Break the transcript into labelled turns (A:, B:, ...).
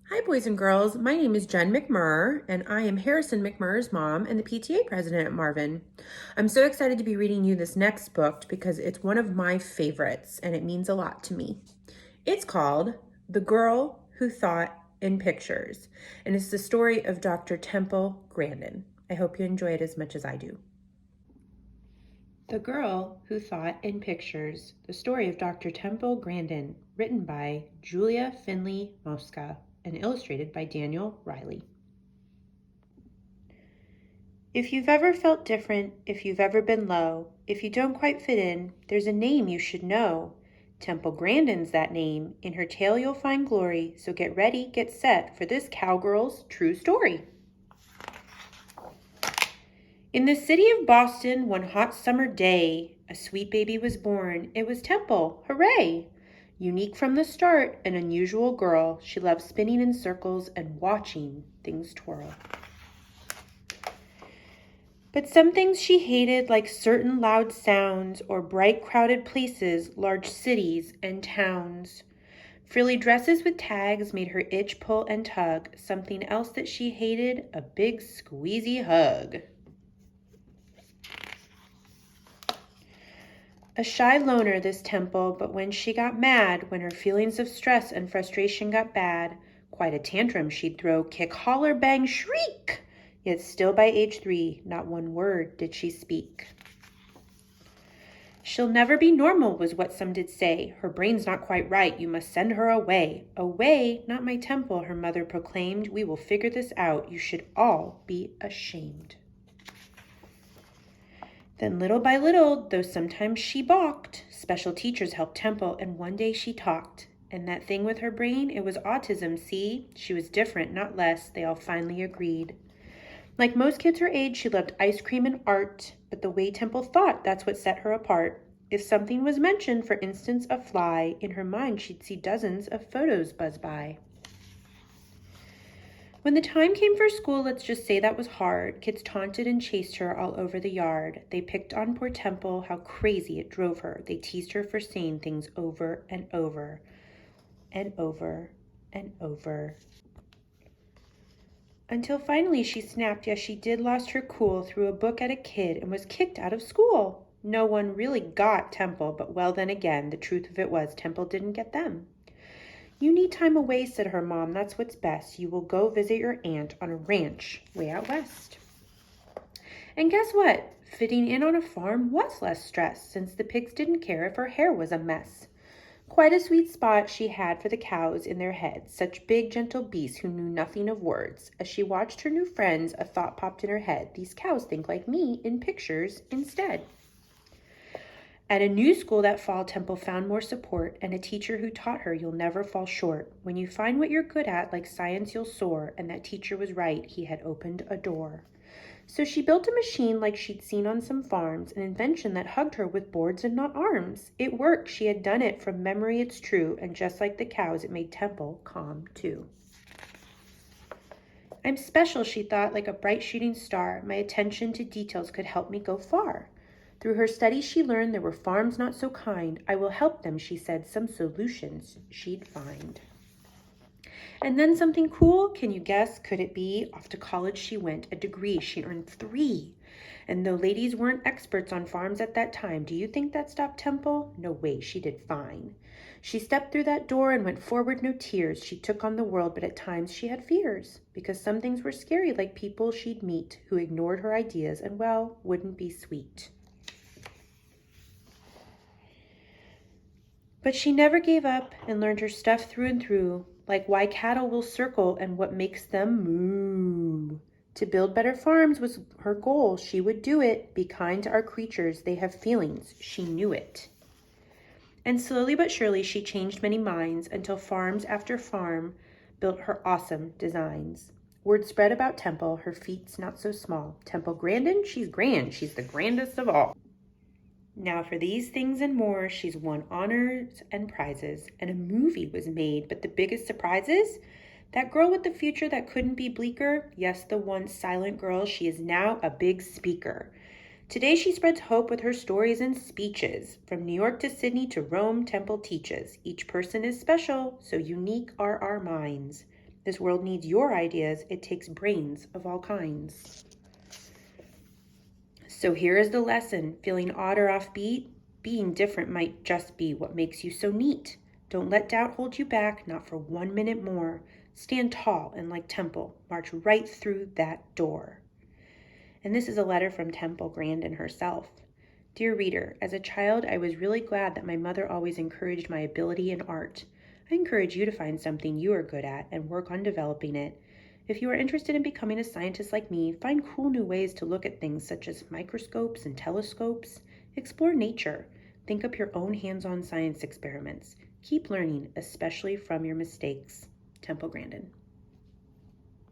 A: Hi, boys and girls. My name is Jen McMurr, and I am Harrison McMurr's mom and the PTA president at Marvin. I'm so excited to be reading you this next book because it's one of my favorites and it means a lot to me. It's called The Girl Who Thought in Pictures, and it's the story of Dr. Temple Grandin. I hope you enjoy it as much as I do. The Girl Who Thought in Pictures, the story of Dr. Temple Grandin, written by Julia Finley Mosca and illustrated by Daniel Riley. If you've ever felt different, if you've ever been low, if you don't quite fit in, there's a name you should know. Temple Grandin's that name. In her tale you'll find glory, so get ready, get set for this cowgirl's true story. In the city of Boston, one hot summer day, a sweet baby was born. It was Temple. Hooray! Unique from the start, an unusual girl, she loved spinning in circles and watching things twirl. But some things she hated, like certain loud sounds or bright crowded places, large cities and towns. Frilly dresses with tags made her itch, pull, and tug. Something else that she hated, a big squeezy hug. A shy loner, this Temple, but when she got mad, when her feelings of stress and frustration got bad, quite a tantrum she'd throw, kick, holler, bang, shriek. Yet still by age 3, not one word did she speak. She'll never be normal, was what some did say. Her brain's not quite right, you must send her away. Away, not my Temple, her mother proclaimed. We will figure this out, you should all be ashamed. Then little by little, though sometimes she balked, special teachers helped Temple, and one day she talked. And that thing with her brain, it was autism, see? She was different, not less, they all finally agreed. Like most kids her age, she loved ice cream and art, but the way Temple thought, that's what set her apart. If something was mentioned, for instance, a fly, in her mind she'd see dozens of photos buzz by. When the time came for school, let's just say that was hard. Kids taunted and chased her all over the yard. They picked on poor Temple, how crazy it drove her. They teased her for saying things over and over and over and over. Until finally she snapped, yes she did, lost her cool, threw a book at a kid and was kicked out of school. No one really got Temple, but well then again, the truth of it was Temple didn't get them. You need time away, said her mom. That's what's best. You will go visit your aunt on a ranch way out west. And guess what? Fitting in on a farm was less stress, since the pigs didn't care if her hair was a mess. Quite a sweet spot she had for the cows in their heads, such big, gentle beasts who knew nothing of words. As she watched her new friends, a thought popped in her head. These cows think like me in pictures instead. At a new school that fall, Temple found more support and a teacher who taught her you'll never fall short. When you find what you're good at, like science, you'll soar. And that teacher was right. He had opened a door. So she built a machine like she'd seen on some farms, an invention that hugged her with boards and not arms. It worked. She had done it from memory, it's true. And just like the cows, it made Temple calm too. I'm special, she thought, like a bright shooting star. My attention to details could help me go far. Through her studies she learned there were farms not so kind. I will help them, she said, some solutions she'd find. And then something cool, can you guess? Could it be? Off to college she went, a degree, she earned 3. And though ladies weren't experts on farms at that time, do you think that stopped Temple? No way, she did fine. She stepped through that door and went forward, no tears. She took on the world, but at times she had fears, because some things were scary, like people she'd meet who ignored her ideas and, well, wouldn't be sweet. But she never gave up and learned her stuff through and through, like why cattle will circle and what makes them moo. To build better farms was her goal. She would do it. Be kind to our creatures. They have feelings. She knew it. And slowly but surely she changed many minds until farms after farm built her awesome designs. Word spread about Temple, her feat's not so small. Temple Grandin, she's grand. She's the grandest of all. Now for these things and more, she's won honors and prizes, and a movie was made. But the biggest surprise is that girl with the future that couldn't be bleaker, yes, the once silent girl, she is now a big speaker. Today she spreads hope with her stories and speeches. From New York to Sydney to Rome, Temple teaches. Each person is special, so unique are our minds. This world needs your ideas. It takes brains of all kinds. So here is the lesson. Feeling odd or offbeat? Being different might just be what makes you so neat. Don't let doubt hold you back, not for 1 minute more. Stand tall and like Temple, march right through that door. And this is a letter from Temple Grandin herself. Dear reader, as a child, I was really glad that my mother always encouraged my ability in art. I encourage you to find something you are good at and work on developing it. If you are interested in becoming a scientist like me, find cool new ways to look at things such as microscopes and telescopes. Explore nature. Think up your own hands-on science experiments. Keep learning, especially from your mistakes. Temple Grandin.